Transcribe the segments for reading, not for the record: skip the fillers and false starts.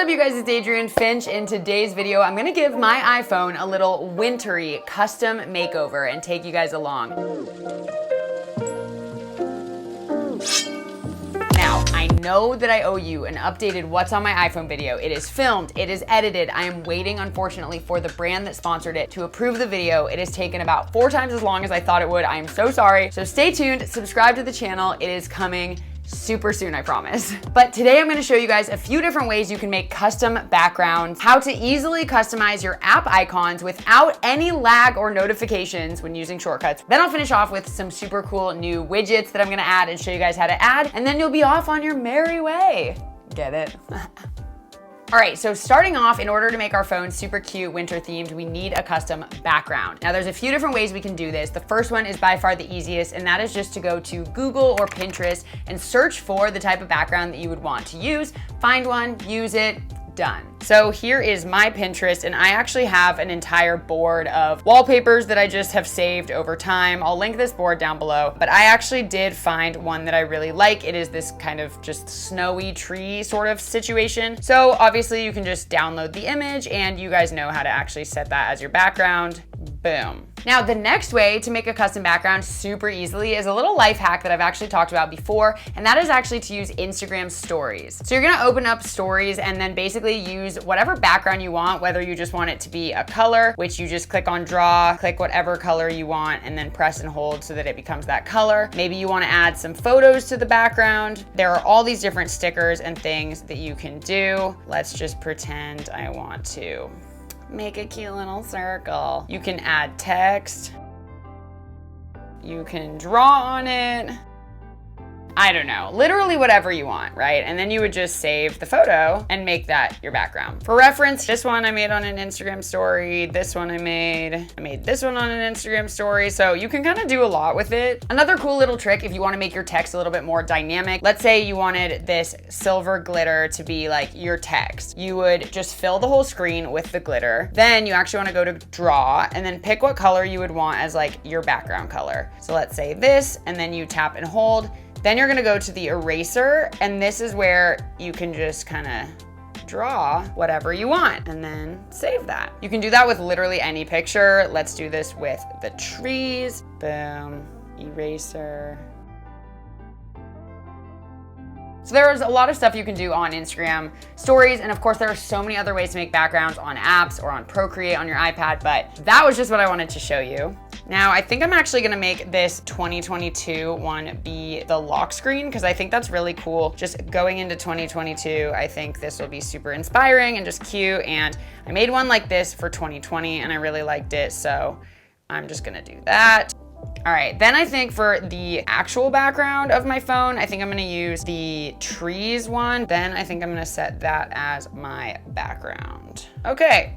up, you guys? It's Adrienne Finch. In today's video, I'm gonna give my iPhone a little wintry custom makeover and take you guys along. Now, I know that I owe you an updated what's on my iPhone video. It is filmed, it is edited. I am waiting, unfortunately, for the brand that sponsored it to approve the video. It has taken about 4 times as long as I thought it would. I am so sorry. So stay tuned, subscribe to the channel. It is coming super soon, I promise. But today I'm gonna show you guys a few different ways you can make custom backgrounds, how to easily customize your app icons without any lag or notifications when using shortcuts. Then I'll finish off with some super cool new widgets that I'm gonna add and show you guys how to add, and then you'll be off on your merry way. Get it? All right, so starting off, in order to make our phone super cute, winter themed, we need a custom background. Now there's a few different ways we can do this. The first one is by far the easiest, and that is just to go to Google or Pinterest and search for the type of background that you would want to use, find one, use it, done. So here is my Pinterest, and I actually have an entire board of wallpapers that I just have saved over time. I'll link this board down below, but I actually did find one that I really like. It is this kind of just snowy tree sort of situation. So obviously you can just download the image, and you guys know how to actually set that as your background. Boom. Now, the next way to make a custom background super easily is a little life hack that I've actually talked about before, and that is actually to use Instagram stories. So you're gonna open up stories and then basically use whatever background you want, whether you just want it to be a color, which you just click on draw, click whatever color you want, and then press and hold so that it becomes that color. Maybe you wanna add some photos to the background. There are all these different stickers and things that you can do. Let's just pretend I want to make a cute little circle. You can add text. You can draw on it. I don't know, literally whatever you want, right? And then you would just save the photo and make that your background. For reference, this one I made on an Instagram story. This one I made this one on an Instagram story. So you can kind of do a lot with it. Another cool little trick, if you want to make your text a little bit more dynamic, let's say you wanted this silver glitter to be like your text. You would just fill the whole screen with the glitter. Then you actually want to go to draw and then pick what color you would want as like your background color. So let's say this, and then you tap and hold. Then you're gonna go to the eraser, and this is where you can just kind of draw whatever you want and then save that. You can do that with literally any picture. Let's do this with the trees. Boom, eraser. So there's a lot of stuff you can do on Instagram stories, and of course there are so many other ways to make backgrounds on apps or on Procreate on your iPad, but that was just what I wanted to show you. Now, I think I'm actually gonna make this 2022 one be the lock screen, because I think that's really cool. Just going into 2022, I think this will be super inspiring and just cute, and I made one like this for 2020 and I really liked it, so I'm just gonna do that. All right, then I think for the actual background of my phone, I think I'm gonna use the trees one. Then I think I'm gonna set that as my background. Okay.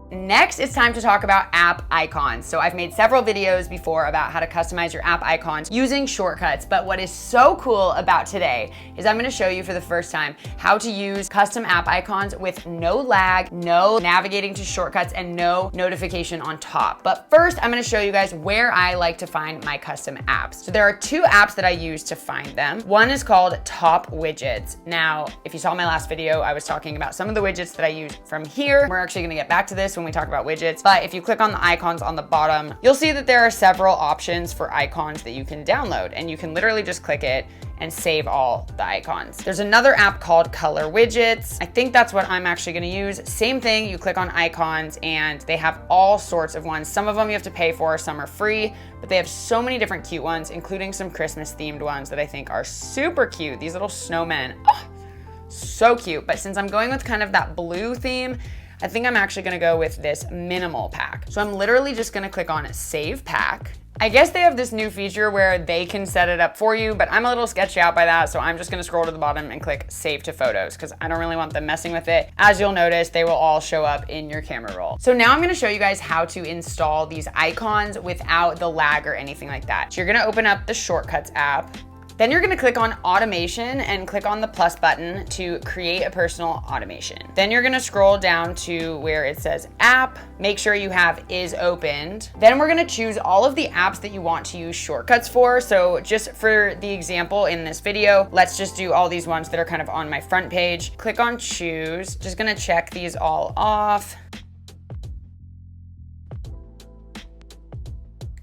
Next, it's time to talk about app icons. So I've made several videos before about how to customize your app icons using shortcuts, but what is so cool about today is I'm gonna show you for the first time how to use custom app icons with no lag, no navigating to shortcuts, and no notification on top. But first, I'm gonna show you guys where I like to find my custom apps. So there are 2 apps that I use to find them. One is called Top Widgets. Now, if you saw my last video, I was talking about some of the widgets that I use from here. We're actually gonna get back to this when we talk about widgets, but if you click on the icons on the bottom, you'll see that there are several options for icons that you can download, and you can literally just click it and save all the icons. There's another app called Color Widgets. I think that's what I'm actually gonna use. Same thing, you click on icons and they have all sorts of ones. Some of them you have to pay for, some are free, but they have so many different cute ones, including some Christmas themed ones that I think are super cute. These little snowmen, oh, so cute. But since I'm going with kind of that blue theme, I think I'm actually gonna go with this minimal pack. So I'm literally just gonna click on Save Pack. I guess they have this new feature where they can set it up for you, but I'm a little sketched out by that, so I'm just gonna scroll to the bottom and click Save to Photos, because I don't really want them messing with it. As you'll notice, they will all show up in your camera roll. So now I'm gonna show you guys how to install these icons without the lag or anything like that. So you're gonna open up the Shortcuts app, Then you're gonna click on automation and click on the plus button to create a personal automation. Then you're gonna scroll down to where it says app, make sure you have is opened. Then we're gonna choose all of the apps that you want to use shortcuts for. So just for the example in this video, let's just do all these ones that are kind of on my front page. Click on choose, just gonna check these all off.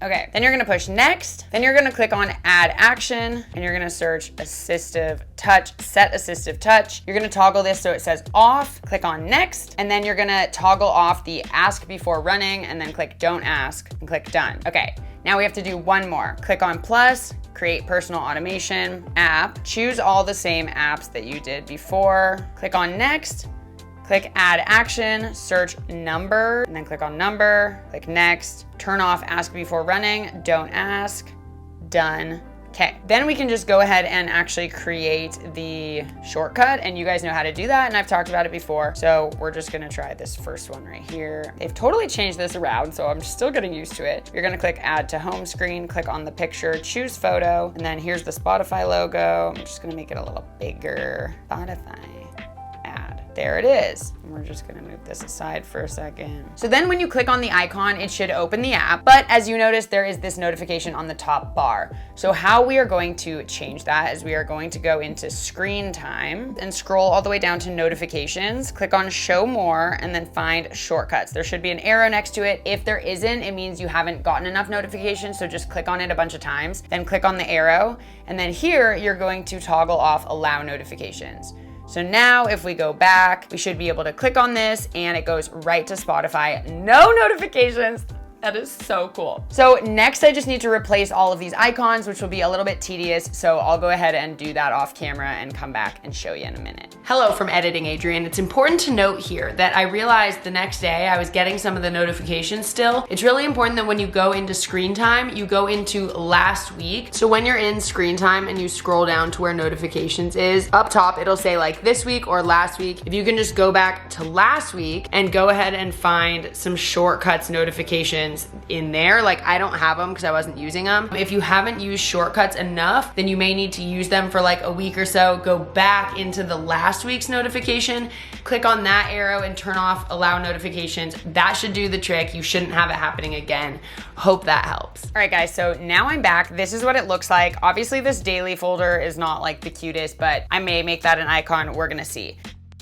Okay, then you're gonna push next. Then you're gonna click on add action and you're gonna search assistive touch, set assistive touch. You're gonna toggle this so it says off, click on next, and then you're gonna toggle off the ask before running and then click don't ask and click done. Okay, now we have to do one more. Click on plus, create personal automation, app, choose all the same apps that you did before, click on next, click add action, search number, and then click on number, click next, turn off ask before running, don't ask, done. Okay, then we can just go ahead and actually create the shortcut, and you guys know how to do that, and I've talked about it before. So we're just gonna try this first one right here. They've totally changed this around, so I'm still getting used to it. You're gonna click add to home screen, click on the picture, choose photo, and then here's the Spotify logo. I'm just gonna make it a little bigger. Spotify. There it is. And we're just gonna move this aside for a second. So then when you click on the icon, it should open the app. But as you notice, there is this notification on the top bar. So how we are going to change that is we are going to go into screen time and scroll all the way down to notifications, click on show more, and then find shortcuts. There should be an arrow next to it. If there isn't, it means you haven't gotten enough notifications. So just click on it a bunch of times, then click on the arrow. And then here, you're going to toggle off allow notifications. So now if we go back, we should be able to click on this and it goes right to Spotify. No notifications. That is so cool. So next I just need to replace all of these icons, which will be a little bit tedious. So I'll go ahead and do that off camera and come back and show you in a minute. Hello from Editing Adrienne. It's important to note here that I realized the next day I was getting some of the notifications still. It's really important that when you go into screen time, you go into last week. So when you're in screen time and you scroll down to where notifications is, up top, it'll say like this week or last week. If you can just go back to last week and go ahead and find some shortcuts notifications in there, like I don't have them because I wasn't using them. If you haven't used shortcuts enough, then you may need to use them for like a week or so. Go back into the last week's notification, click on that arrow and turn off allow notifications. That should do the trick. You shouldn't have it happening again. Hope that helps. All right guys, so now I'm back. This is what it looks like. Obviously this daily folder is not like the cutest, but I may make that an icon. We're gonna see.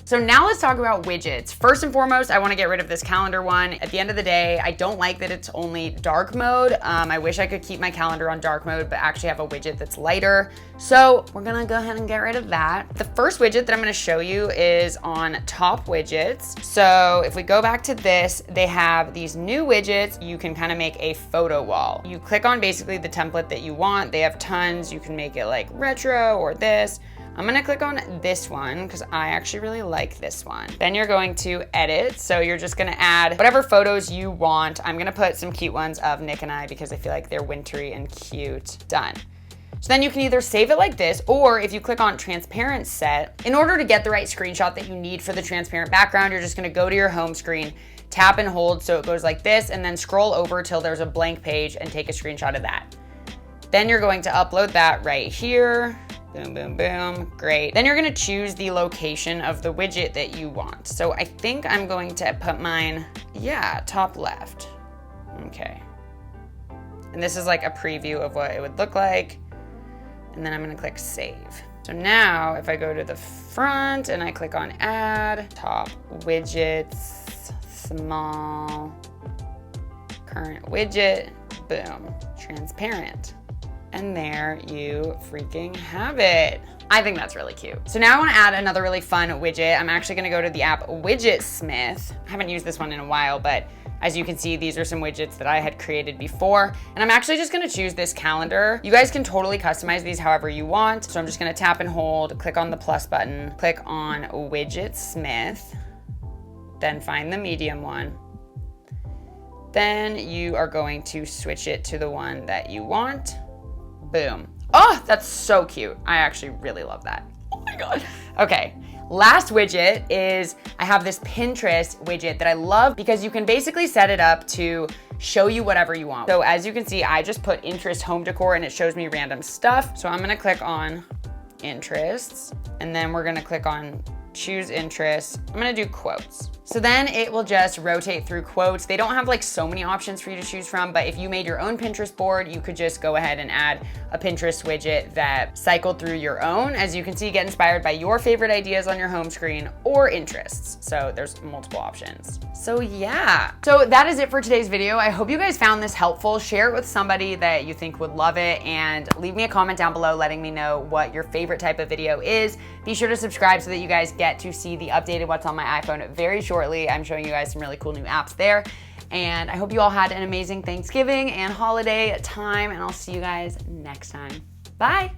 So now let's talk about widgets. First and foremost, I wanna get rid of this calendar one. At the end of the day, I don't like that it's only dark mode. I wish I could keep my calendar on dark mode, but actually have a widget that's lighter. So we're gonna go ahead and get rid of that. The first widget that I'm gonna show you is on top widgets. So if we go back to this, they have these new widgets. You can kind of make a photo wall. You click on basically the template that you want. They have tons. You can make it like retro or this. I'm gonna click on this one because I actually really like this one. Then you're going to edit. So you're just gonna add whatever photos you want. I'm gonna put some cute ones of Nick and I because I feel like they're wintry and cute. Done. So then you can either save it like this, or if you click on transparent set, in order to get the right screenshot that you need for the transparent background, you're just gonna go to your home screen, tap and hold so it goes like this, and then scroll over till there's a blank page and take a screenshot of that. Then you're going to upload that right here. Boom, boom, boom, great. Then you're gonna choose the location of the widget that you want. So I think I'm going to put mine, yeah, top left. Okay. And this is like a preview of what it would look like. And then I'm gonna click save. So now if I go to the front and I click on add, top widgets, small, current widget, boom, transparent. And there you freaking have it. I think that's really cute. So now I wanna add another really fun widget. I'm actually gonna go to the app Widgetsmith. I haven't used this one in a while, but as you can see, these are some widgets that I had created before. And I'm actually just gonna choose this calendar. You guys can totally customize these however you want. So I'm just gonna tap and hold, click on the plus button, click on Widgetsmith, then find the medium one. Then you are going to switch it to the one that you want. Boom. Oh, that's so cute. I actually really love that. Oh my God. Okay, last widget is, I have this Pinterest widget that I love because you can basically set it up to show you whatever you want. So as you can see, I just put interest home decor and it shows me random stuff. So I'm gonna click on interests, and then we're gonna click on choose interests. I'm gonna do quotes. So then it will just rotate through quotes. They don't have like so many options for you to choose from, but if you made your own Pinterest board, you could just go ahead and add a Pinterest widget that cycled through your own. As you can see, get inspired by your favorite ideas on your home screen or interests. So there's multiple options. So yeah, so that is it for today's video. I hope you guys found this helpful. Share it with somebody that you think would love it, and leave me a comment down below letting me know what your favorite type of video is. Be sure to subscribe so that you guys get to see the updated What's on My iPhone very shortly. I'm showing you guys some really cool new apps there. And I hope you all had an amazing Thanksgiving and holiday time, and I'll see you guys next time. Bye.